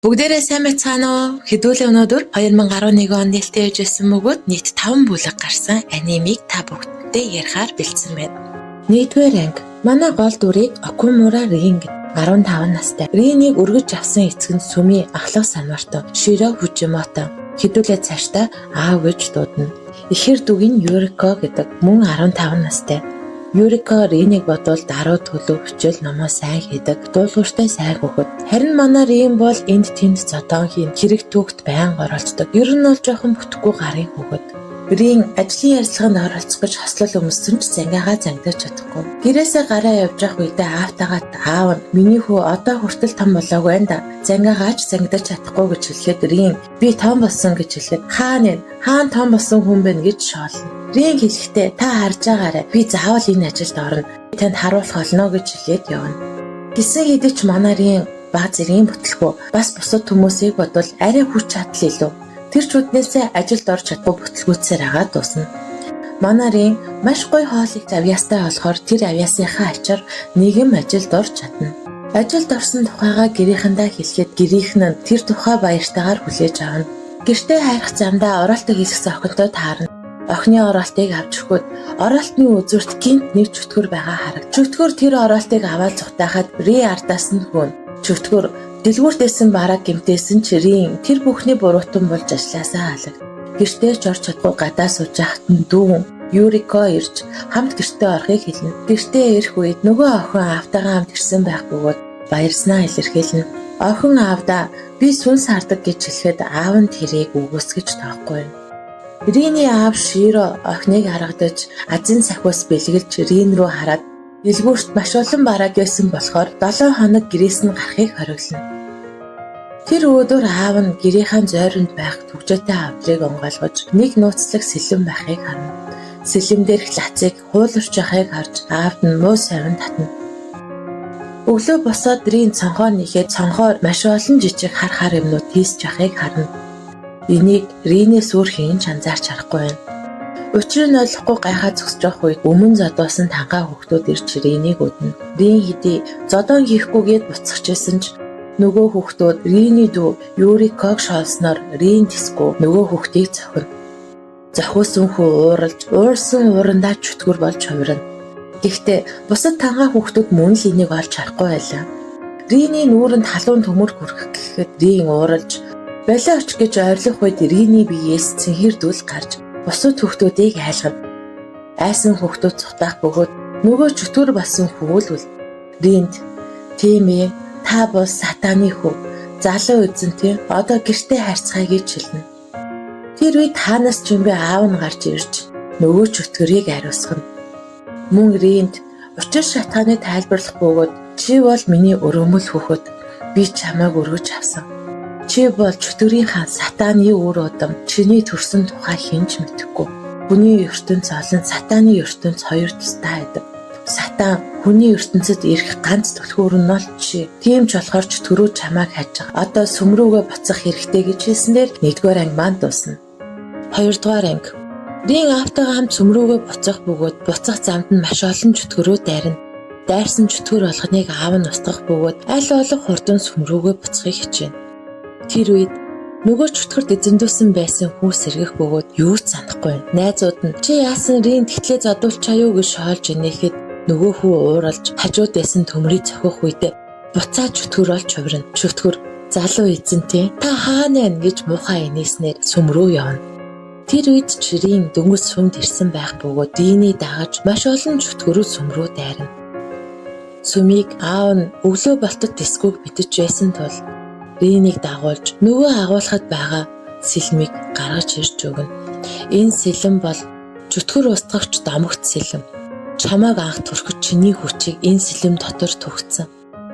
Бүгдээрээ сайн байцгаана уу? Хэдүүлээ өнөөдөр 2011 онд нээлттэй яжсэн мөгөөд нийт 5 бүлэг гарсан анимыг та бүгдтэй ярихаар бэлдсэн байна. Нийтвэр анги. Манай гол дүрийг Окумура Рин гэдэг 15 настай. Ринийг өргөж авсан эцэг нь Сүми ахлах санвартай Широ Фужимото. Хэдүүлээ цаашдаа аав гэж дуудана. Ихэр дүү нь Юрико гэдэг мөн 15 настай. Юрико Ринийг бодвол даруй төлөв хичээл номоо сайн хийдэг, дуулууртай сайн хөхөд. Харин манай Рин бол энд тэнд зодон хийн хэрэг түүхт байнга оролцдог. Ер нь бол жоохон бүтэхгүй гарын хөхөд. Рин ажлын ярилцлаганд оролцох гэж хослол өмссөн ч зангиагаа зангидаж чадахгүй. Гэрээсээ гараа явж явах үедээ аавтайгаа аав нь миний хүү одоо хүртэл том болоогүй байна да. Зангиагаач зангидаж чадахгүй гэж хэлэхэд Рин би том болсон гэж хэлэхэд хаана том болсон хүн бэ гэж шоолно. Рин хэлэхдээ та харж байгаарай. Би заавал энэ ажилд орно. Танд харуулах болно гэж хэлээд явна. Гисэн хэдий ч манай Рин баг зэргийн бүтлгүй бас бусад хүмүүсийг бодвол арай хүч чадал илүү. Тэр ч үднээсээ ажилд орж чадахгүй бүтлгүүцээр агаад дуусна. Манай Рин маш гоё хоолыг авьяастай болохоор тэр авьяасынхаа ачаар нэгэн ажилд орж чадна. Ажилд орсон тухайгаа гэрийнхэндээ хэлэхэд гэрийнхэн нь тэр тухай баяртайгаар хүлээж авна. Гэртээ хайрах замдаа оролтог хийсэн охинтой таарна. Охины оролтыг авч өгөхөд оролтны үзүүрт гинт нэг чөтгөр байгаа харагд. Чөтгөр тэр оролтыг аваад зүгтаахад Рин ардаас нь хөөн. Чөтгөр дэлгүүртээсэн бараг гимтээсэн ч Рин тэр бүхний буруутан болж ажилласаа алаг. Гэртээ ч орч чадахгүй гадаа сууж байхад нь дүү Юрико ирж хамт гэртээ орохыг хэлнэ. Гэртээ ирэх үед нөгөө охин аавтайгаа хамт ирсэн байх бөгөөд баярснаа илэрхийлнэ. Охин аавдаа би сүнс хардаг гэж хэлэхэд аав нь тэрийг үгүйсгэж тоохгүй. Риний аав Широ охиныг харагдаж азин сахиус бэлгэлж Рин рүү хараад дэлгүүрт маш олон бараг байсан болохоор 7 хоног гэрээс нь гарахыг хориглоно. Тэр өдөр аав нь гэрийнхаа зойронд байх төвчтэй авдрыг онгойлгож нэг нууцлаг сэлэм байхыг харна. Сэлэм дээрх лацыг хууларч байхыг харж аавд нь муу сайван татна. Өглөө босоод Рин цонхоо нэхэд цонхоор маш олон жижиг хар юмнууд хийсч байхыг харна. Энийг Ринээс өөр хэн ч анзаарч харахгүй байна. Учир нь ойлгохгүй гайхаа зогсож явах үед өмнө зодоосон тангаа хүүхдүүд ирж Ринийг өднө. Рин хэдий зодон хийхгүйгээд буцах гэсэн ч нөгөө хүүхдүүд Риний дүү Юриког шоолсноор Рин тэсгүй нөгөө хүүхдийг зохино. Зохиосон хүү ууралж уурсан уурандаа чөтгөр болж хувирна. Гэхдээ бусад тангаа хүүхдүүд мөн л энийг олж харахгүй байлаа. Риний нүүрэнд халуун төмөр хүрэх гэхэд Рин ууралж болиоч гэж ойрлох үед Риний биеэс цэнхэрдүүл гарч бусад хүүхдүүдийг айлгана. Айсан хүүхдүүд цухтаах бөгөөд нөгөө чөтгөр болсон хүүл Ринд тийм ээ та бол сатаны хүү. Залуу эзэнтэй одоо гэртээ харьцгаая гэж хэлнэ. Тэр үед хаанаас ч юм бэ аав нь гарч ирж нөгөө чөтгөрийг ариусгана. Мөн Ринд учир шатгааны тайлбарлах бөгөөд чи бол миний өрөөмөл хөхөд би чамайг өргөж авсан. Чи бол чөтгөрийн хаан сатаны үр удам чиний төрсөн тухай хэн ч мэдэхгүй. Хүний ертөнц олон сатаны ертөнц хоёр тустай байдаг. Сатан хүний ертөнцид ирэх ганц түлхүүр нь бол чи. Тийм ч болохоор чөтгөрөө чамайг хайж байгаа. Одоо сүмрүүгээ буцах хэрэгтэй гэж хэлснээр 1-р анги маань дуусна. 2-р анги. Рин аавтайгаа хамт сүмрүүгээ буцах бөгөөд буцах замд нь маш олон чөтгөрөө дайрна. Дайрсан чөтгөр болгоныг аав нь устгах бөгөөд аль болох хурдан сүмрүүгээ буцахыг хичээнэ. Тэр үед нөгөө чөтгөрт эзэндүүлсэн байсан хүү сэргэх бөгөөд юу ч санахгүй. Найзууд нь чи яасан Рин тэгтлээ задуулчаа юу гэж шоолж инехэд нөгөө хүү ууралж хажууд байсан төмрийг зохиох үедээ буцаа чөтгөр болж хувирна. Чөтгөр залуу эзэнтэй та хаана вэ гэж муухай инээснээр сүм рүү явна. Тэр үед ч Рин дөнгөж сүмд ирсэн байх бөгөөд Ринийг дагаж маш олон чөтгөрөө сүм рүү дайрна. Сүмийг аав нь өглөө болтод тэсгүүг битэж байсан тул Ринийг дагуулж нөгөө агуулхад байгаа сэлмийг гаргаж ирж өгнө. Энэ сэлэм бол чөтгөр устгагч домогт сэлэм. Чамайг анх төрөхөд чиний хүчийг энэ сэлэм дотор түгцсэн.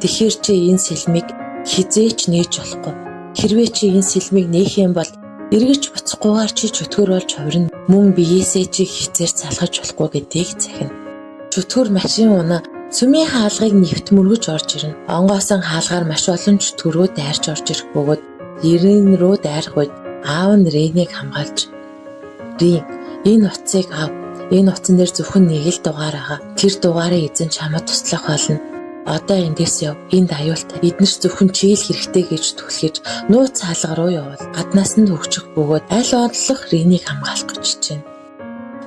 Тэгэхээр чи энэ сэлмийг хизээч нээж болохгүй. Хэрвээ чи энэ сэлмийг нээх юм бол эргэж буцахгүйгээр чи чөтгөр болж хувирна. Мөн биеэсээ чи хизээр салгаж болохгүй гэдгийг захина. Чөтгөр машин унаа сүмийн хаалгыг нэвт мөргөж орж ирнэ. Онгоосон хаалгаар маш олон чөтгөрөө дайрч орж ирэх бөгөөд Рин рүү дайрах үед аав нь Ринийг хамгаалж Рин энэ утсыг ав. Энэ утсан дээр зөвхөн нэг л дугаар байгаа. Тэр дугаарыг эзэн чамд туслах болно. Одоо эндээс яв. Энд аюултай. Эднэрч зөвхөн чийл хэрэгтэй гэж түлхэж нууц хаалга руу явал гаднаас нь хөвчих бөгөөд аль орлох Ринийг хамгаалах гэж хичээнэ.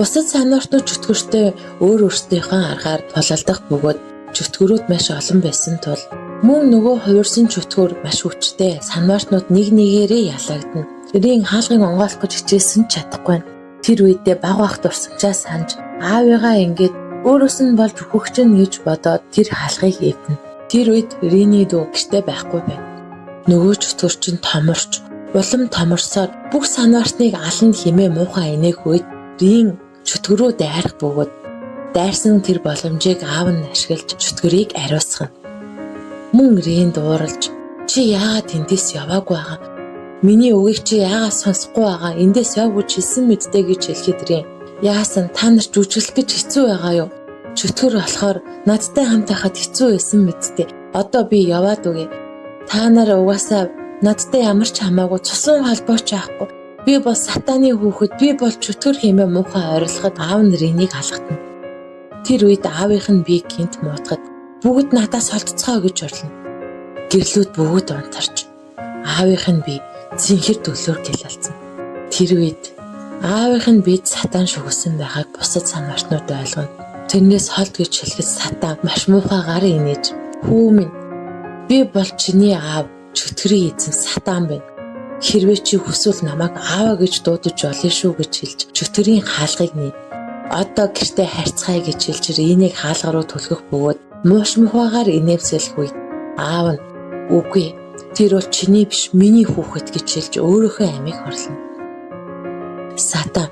Бусад санвартнууд чөтгөртэй өөр өөрсдийнхөө аргаар тулалдах бөгөөд чөтгөрүүд маш олон байсан тул мөн нөгөө хувирсан чөтгөр маш хүчтэй санвартнууд нэг нэгээрээ ялагдана. Рин хаалгыг онгойлох гэж хичээсэн ч чадахгүй. Тэр үедээ баг бах дурсамжаа санаж аавыгаа ингээд өөрөөс нь болж өгөх чинь гэж бодоод тэр хаалгыг эвдэнэ. Тэр үед Риний дүү гэртээ байхгүй байна. Нөгөө чөтгөр чинь томорч, улам томорсоор бүх санвартныг аланд химээ муухай инээх үед Рин чөтгөрөө дайрах бөгөөд дайрсан тэр боломжийг аав нь ашиглаж чөтгөрийг ариусгана. Мөн Рин дууралж чи яагаад тэндээс яваагүй байгаа? Миний үгийг чи яагаад сонсохгүй байгаа? Эндээс яв гэж хэлсэн мэдтэй гэж хэлэхэд Рин яасан та нар жүжиглэх гэж хэцүү байгаа юу? Чөтгөр болохоор надтай хамт байхад хэцүү байсан мэдтэй. Одоо би яваад үгүй. Та нар угаасаа надтай ямар ч хамаагүй цусан холбооч яахгүй. Би бол сатаны хүүхэд, би бол чөтгөр хэмээн муухай ойрлоход аав нь Ринийг алгатна. Тэр үед аавынх нь би гинт муутахад бүгд надаас холдцгоо гэж орлоо. Гэрлүүд бүгд унтарч аавынх нь би зинхэр төлөөр гэлэлцэн. Тэр үед аавынх нь бид сатан шүгсэн байгааг бусад санвартнууд ойлгоно. Тэрнээс холд гэж хэлэхэд сатан маш муухай гар инээж "Хүү минь, би бол чиний аав, чөтгөрийн эзэн сатан байна. Хэрвээ чи хүсвэл намайг ааваа гэж дуудаж олно шүү" гэж хэлж чөтгөрийн хаалгыг нээ. Одоо гэртээ харьцгаая гэж хэлж Ринийг хаалга руу түлхэх бөгөөд мууш мухагаар инээмсэлэх үед аав нь "Үгүй, тэр бол чиний биш, миний хүүхэд" гэж хэлж өөрийнхөө амийг хорлоно. Сатан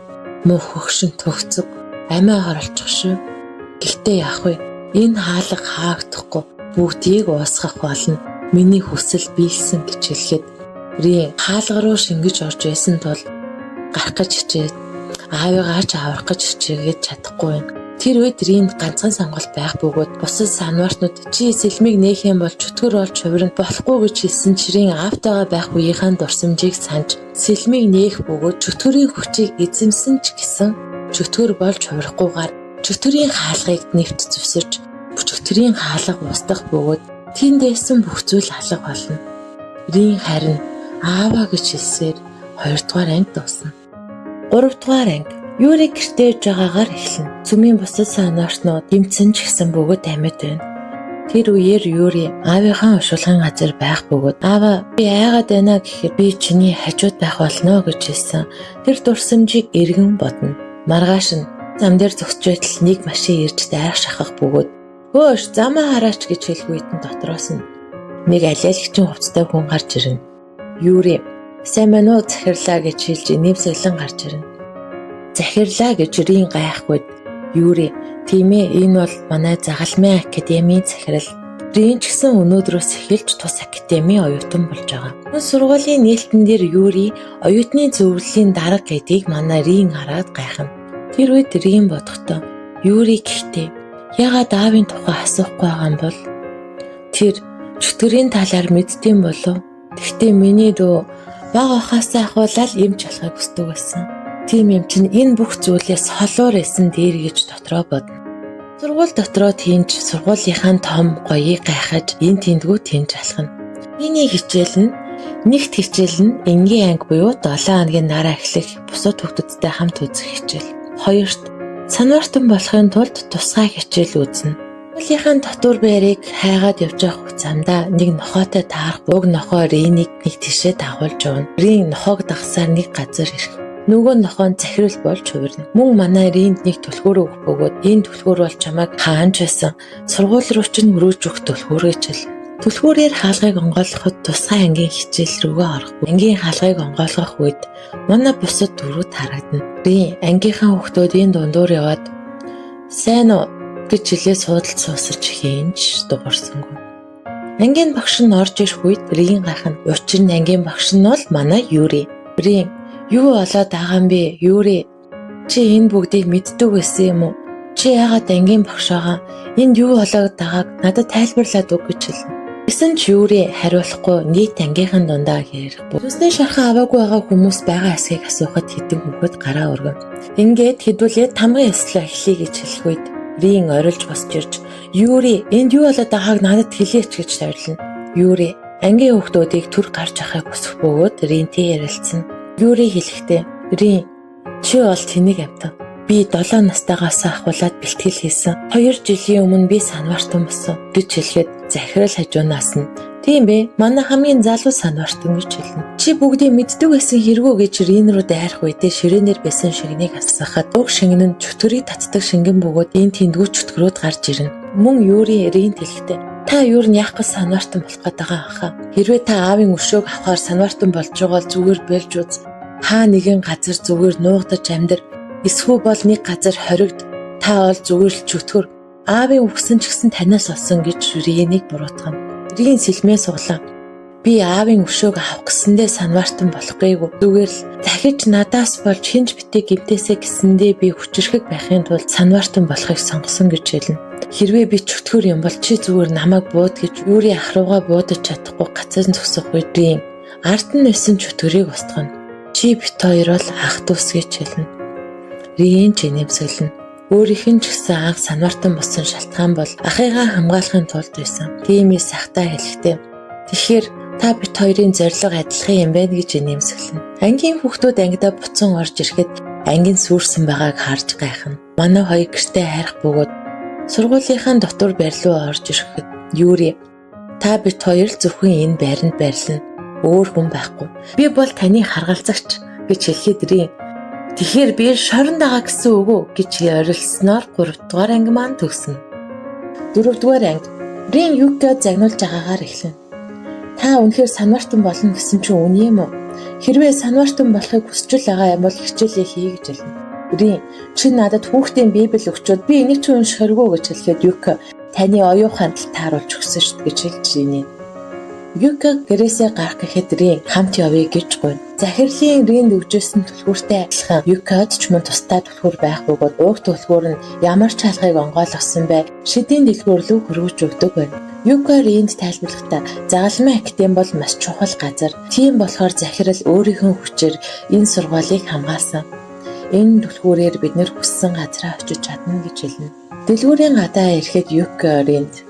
муу хөгшин төгцөг амиа хорлчих шүү. Гэхдээ яах вэ? Энэ хаалга хаагдахгүй бүгдийг уусгах болно. Миний хүсэл биелсэн гэж хэлэхэд Рин хаалга руу шингэж орж байсан тул гарах гэж хичээд аавыгаа ч аврах гэж хичээгээд чадахгүй байна. Тэр үед Рин ганцхан сонголт байх бөгөөд бусад санвартнууд чи сэлмийг нээх юм бол чөтгөр болж хувирна болохгүй гэж хэлсэн чирийн аавтайгаа байх үеийнхэн дурсамжийг санаж сэлмийг нээх бөгөөд чөтгөрийн хүчийг эзэмсэн ч гэсэн чөтгөр болж хувирахгүйгээр чөтгөрийн хаалгыг нэвт зүсэрч чөтгөрийн хаалга устгах бөгөөд тэнд байсан бүх зүйл алга болно. Рин харин ааваа гэж хэлсээр 2 дугаар анги дуусна. 3 дугаар анги Юри гэртээ иж байгаагаар эхэлнэ. Цүмийн бусад санвартнууд дэмцэн ч гэсэн бүгд амьд байна. Тэр үеэр Юри аавынхаа ушуулгын газар байх бөгөөд "Аава, би айгаад байна" гэхэд "Би чиний хажууд байх болно" гэж хэлсэн. Тэр дурсамжийг эргэн бодно. Маргааш нь зам дээр зогсож байтал нэг машин ирж дайрах шахах бөгөөд "Хөөш, замаа хараач" гэж хэлэх үед нь дотроос нь нэг алиалагчийн хувцастай хүн гарч ирнэ. Юри "Сайн байна уу, захирлаа" гэж хэлж инээмсэглэн гарч ирнэ. Захирлаа гэж Рин гайхгүйд Юри "Тийм ээ, энэ бол манай загалмайн академийн захирал. Рин ч гэсэн өнөөдрөөс эхэлж тус академийн оюутан болж байгаа." Сургуулийн нээлтэн дээр Юри оюутны зөвлөлийн дарга гэдгийг манай Рин хараад гайхна. Тэр үед Рин бодохдоо Юри гэхдээ яагаад аавын тухай асуухгүй байгаа юм бол? Тэр чөтгөрийн талаар мэддэм болов? Гэхдээ миний дүү баг ахаасаа ахуулаад эмч болохыг хүсдэг байсан. Тийм юм чинь энэ бүх зүйлээс холуур эсэн дээр гэж дотроо бодно. Сургууль дотроо тэнж сургуулийнхаа том гоёыг гайхаж энэ тэндгүү тэнж алхана. Миний хичээл нь нэгт хичээл нь энгийн анги буюу 7 хоногийн дараа эхлэх бусад хүүхдүүдтэй хамт үзэх хичээл. Хоёрт санвартан болохын тулд тусгай хичээл үзнэ. Сургуулийнхаа дотор байрыг хайгаад явж явах хугацаанд нэг нохоотой таарах уг нохоо Ринийг нэг тишээ дагуулж явна. Рин нохоог дагсаар нэг газар ирэх. Нөгөө нохоо нь захирал болж хувирна. Мөн манай Ринд нэг түлхүүр өгөх бөгөөд энэ түлхүүр бол чамайг хаанч байсан сургууль руу ч өрөөж өгөх түлхүүр гэж хэлнэ. Түлхүүрээр хаалгыг онгойлгоход тусгай ангийн хичээл рүүгээ орохгүй. Ангийн хаалгыг онгойлгох үед манай бусад дөрүүд харагдана. Рин ангийнхаа хүүхдүүдийн дундуур яваад "Сайн уу" гэж хэлээ суудалд суусарч хийнж дуурсангүй. Ангийн багш нь орж ирэх үед Рин гайхна. Учир нь ангийн багш нь бол манай Юри. Рин "Юу болоод байгаа юм бэ? Юри, чи энэ бүгдийг мэддэг байсан юм уу? Чи яагаад ангийн багш байгаа? Энд юу болоод байгааг надад тайлбарлаад өг" гэж хэлнэ. Гэсэн ч Юри хариулахгүй нийт ангийнхан дундаа ярихгүй. Төсний шархан аваагүй байгаа хүмүүс байгаа эсгийг асуухад хэдэн хүүхэд гараа өргөн. Ингээд хэдүүлээ тамгын ёслоо эхлэе гэж хэлэх үед Рин орилж босч ирж Юри, энд юу болоод байгааг надад хэлээч гэж тавирлана. Юри, ангийн хүүхдүүдийг түр гарч ахыг хүсэх бөгөөд Ринтэй ярилцсан. Юри хэлэхдээ, "Рин, чи бол тэнэг амьтан. Би 7 настайгаас ахуулаад бэлтгэл хийсэн. 2 жилийн өмнө би санвартан болсон" гэж хэлэхэд захирал хажуунаас нь, "Тийм бэ, манай хамгийн залуу санвартан" гэж хэлнэ. "Чи бүгдийг мэддэг байсан хэрэггүй" гэж Рин руу дайрах үедээ ширээнээр байсан шингэнийг асаахад уг шингэн нь чөтгөрийг татдаг шингэн бөгөөд энэ тэндгүү чөтгөрүүд гарч ирнэ. Мөн Юри Рин хэлэхдээ, "Та юу н яах гэж санвартан болох гээд байгаа хаа? Хэрвээ та аавын өшөөг авахар санвартан болж байгаа бол зүгээр болж үз. Хаа нэгэн газар зүгээр нуугдаж амьдр. Эсвэл бол нэг газар хоригд. Та бол зүгээр л чөтгөр. Аавын үгсэн ч гэсэн танаас олсон" гэж Ринийг буруутгана. Рин сэлмээ суглаа. "Би аавын өшөөг авах гэсэндээ санвартан болохгүйгүй. Зүгээр л дахиж надаас болж хинж битээ гимтээсэ гэсэндээ би хүчрэхэг байхын тулд санвартан болохыг сонгосон" гэж хэлнэ. "Хэрвээ би чөтгөр юм бол чи зүгээр намайг бууд" гэж Юри ах руугаа буудаж чадахгүй гацаан зогсох үед Рин ард нь байсан чөтгөрийг устгана. "Чи бит хоёр бол ах дүүс" гэж хэлнэ. Рин ч нэмсгэлэн. Өөрийнх нь ч гэсэн анх санвартан болсон шалтгаан бол ахыгаа хамгаалахын тулд байсан. Тиймээс сахтаа хэлэхдээ, "Тэгэхээр та бит хоёрын зорилго адилхан юм байна" гэж нэмсгэлэн. Ангийн хүүхдүүд ангидаа буцан орж ирэхэд ангийн сүрсэн байгааг харж гайхна. Манай хоёр гэртээ хайрах бөгөөд сургуулийнхаа дотор байр руу орж ирэхэд Юри, "Та бит хоёр л зөвхөн энэ байранд байрлана. Өөр хүн байхгүй. Би бол таны харгалзагч" гэж хэлэхэд Рин, "Тэгэхээр би шоронд байгаа гэсэн үг үү?" гэж орилсноор 3 дугаар анги маань төгснө. 4 дугаар анги Рин Юкиод загнуулж байгаагаар эхэлнэ. "Та үнэхээр санвартан болно гэсэн чинь үн юм уу? Хэрвээ санвартан болохыг хүсэж байгаа юм бол хичээлээ хий" гэж хэлнэ. Рин, "Чи надад хүүхдийн библ өгчөөд би энийг ч унших хэрэггүй" гэж хэлэхэд Юки, "Таны оюун хандлт тааруулж өгсөн шүү дээ" гэж хэлж Рин. Юки гэрээсээ гарах гэхэд Рин "Хамт явъя" гэж гуйна. Захирлын Ринд өгжсэн түлхүүртэй адилхан Юкиод ч мөн тусдаа түлхүүр байх бөгөөд уг түлхүүр нь ямар ч хаалгыг онгойлгосон бай шидийн дэлгүүр рүү хөрвөж өгдөг байна. Юки Ринд тайлбарлахдаа загалмай академи бол маш чухал газар. Тийм болохоор захирал өөрийнхөө хүчээр энэ сургуулийг хамгаалсан. Энэ түлхүүрээр бид нэр хүссэн газараа очиж чадна гэж хэлнэ. Дэлгүүрийн гадаа ирэхэд Юки Ринд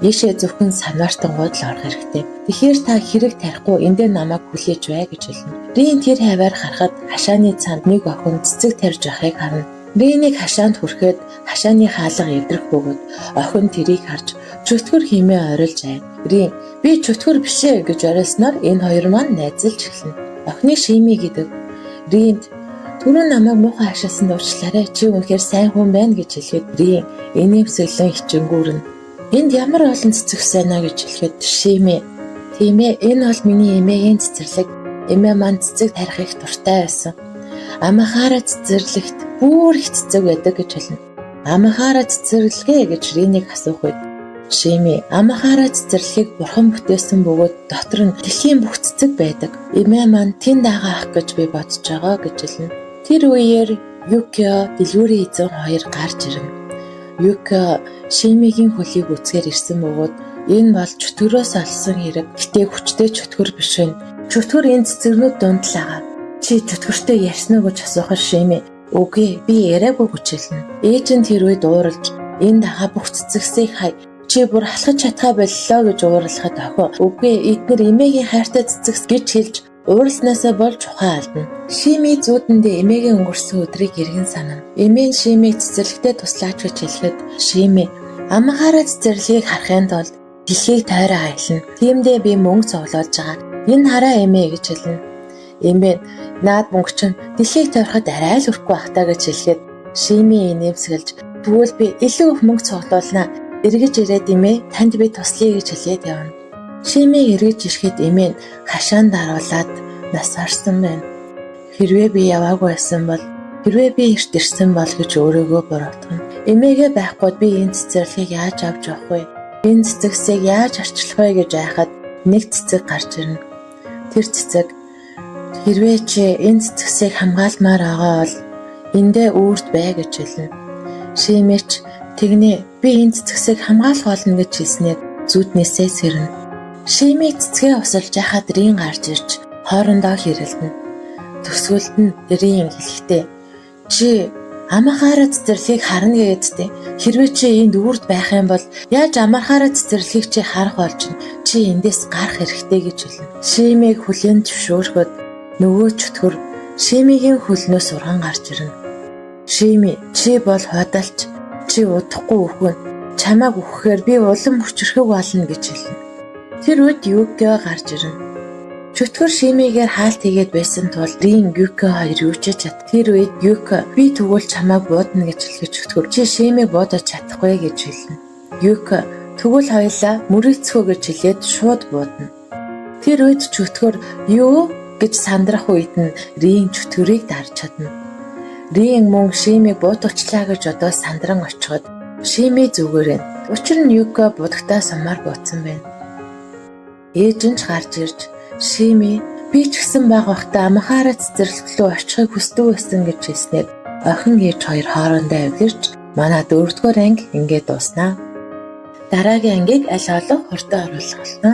"Ийшээ зөвхөн санвартангууд л орох хэрэгтэй. Тэгэхээр та хэрэг тарихгүй эндээ намайг хүлээж бай" гэж хэлнэ. Рин тэр хаваар харахад хашааны цаанд нэг охин цэцэг тарьж байхыг харна. Ринийг хашаанд хүрэхэд хашааны хаалга эвдрэх бөгөөд охин тэрийг харж чөтгөр хэмээн орилж байна. Рин "Би чөтгөр биш ээ" гэж орилсноор энэ хоёр маань найзалж эхэлнэ. Охины Шими гэдэг Ринд "Түрүү намайг муухай хашаасан уучлаарай. Чи үнэхээр сайн хүн байна" гэж хэлэхэд Рин инээмсэглэн хичээнгүүрнэ. "Энд ямар олон цэцэг байна" гэж хэлэхэд Шими, "Тийм ээ, энэ бол миний эмээгийн цэцэрлэг. Эмээ маань цэцэг тарих их дуртай байсан. Амахаараа цэцэрлэгт бүр их цэцэг байдаг" гэж хэлнэ. "Амахаараа цэцэрлэгээ" гэж Ринийг асуух үед Шими, "Амахаараа цэцэрлэгийг бурхан бүтээсэн бөгөөд дотор нь дэлхийн бүх цэцэг байдаг. Эмээ маань тэнд байгаа ах гэж би бодож байгаа" гэж хэлнэ. Тэр үеэр Юкио дэлгүүрийн эзэн хоёр гарч ирнэ. Юкио Шимигийн хөлийг үзгээр ирсэн бөгөөд "Энэ бол чөтгөрөөс олсон хэрэг. Гэтэ хүчтэй чөтгөр биш вэ? Чөтгөр энэ цэцэгнүүд дунд л байгаа. Чи чөтгөртэй ярьсан уу" гэж асуухаар Шими, "Үгүй, би яриаггүй" гэж хэлнэ. Ээж нь тэр үед ууралж "Энд байгаа бүх цэцэгсийг хай. Чи бүр халахж чадхаа боллоо" гэж ууралахад охин "Үгүй, эдгээр эмээгийн хайртай цэцэгс" гэж хэлж ууралснаасаа болж ухаан алдна. Шими зүүдэндээ эмээгийн өнгөрсөн өдрийг эргэн санана. Эмээ нь Шимийг цэцэрлэгтээ туслаач гэж хэлэхэд Шими "Амахаараа цэцэрлэгийг харахын тулд дэлхийг тойроо аялна. Тиймдээ би мөнгө цуглуулж байгаа. Энэ хараа эмээ" гэж хэлнэ. Эмээ "Наад мөнгө чинь дэлхийг тойроход арай л өрөхгүй бах таа" гэж хэлэхэд Шими инээмсэглэж "Тэгвэл би илүү их мөнгө цуглуулнаа. Эргэж ирээд эмээ, танд би туслая" гэж хэлээд явна. Шими эргэж ирэхэд эмээ нь хашаанд даруулаад нас барсан байна. "Хэрвээ би яваагүй байсан бол, хэрвээ би эрт ирсэн бол" гэж өөрийгөө буруутгана. Эмээгээ байхгүйд би энэ цэцэрлэгийг яаж авч явах вэ? Энэ цэцэгсийг яаж арчлах вэ гэж айхад нэг цэцэг гарч ирнэ. Тэр цэцэг "Хэрвээ чи энэ цэцэгсийг хамгаалмаар байгаа бол эндээ үрд бай" гэж хэлнэ. Шимич "Тэгнэ, би энэ цэцэгсийг хамгаалах болно" гэж хэлснээр зүуднээсээ сэрнэ. Шими цэцгээ усалж яхад Рин гарч ирж хоорондоо хэрэлдэнэ. Төсвөлд нь Рин хэлэхдээ "Чи Амхаараа цэцэрлэгийг харна гэдэгтэй. Хэрвээ чи энд үрд байх юм бол яаж амархаараа цэцэрлэгийг чи харах болж чинь чи эндээс гарах хэрэгтэй гэж хэлнэ. Шимийг хүлээн зөвшөөрөхөд нөгөө чөтгөр Шимигийн хөлнөөс урган гарч ирнэ. Шими, чи бол худалч, чи удахгүй өхөн. Чамааг өгөхээр би улам хүчрэхэг болно гэж хэлнэ. Тэр үед Юкио гарч ирнэ. Чөтгөр Шимигээр хаалт хийгээд байсан тул Рин Юкио хоёр юу ч чад. Тэр үед Юкио би тэгвэл чамааг буудна гэж хэлэхэд чөтгөр чи Шимиг буудаж чадахгүй гэж хэлнэ. Юкио тэгвэл хоёлаа мөрөөцгөө гэж хэлээд шууд буудна. Тэр үед чөтгөр юу гэж сандрах үед нь Рин чөтгөрийг дарж чадна. Рин мөн Шимиг буудуулчлаа гэж одоо сандран очиход Шими зүгээрэн. Учир нь Юкио будагтаа сумаар буудсан байна. Ээж нь ч гарч ирж Шими би ч гэсэн баг байхдаа амхаараа цэцэрлэг рүү очихыг хүсдэг байсан гэж хэлснээр охин ээж хоёр хоорондоо эвлэрч манай 4-р анги ингээд дууснаа. Дараагийн ангийг аль олох хурдан оруулах болно.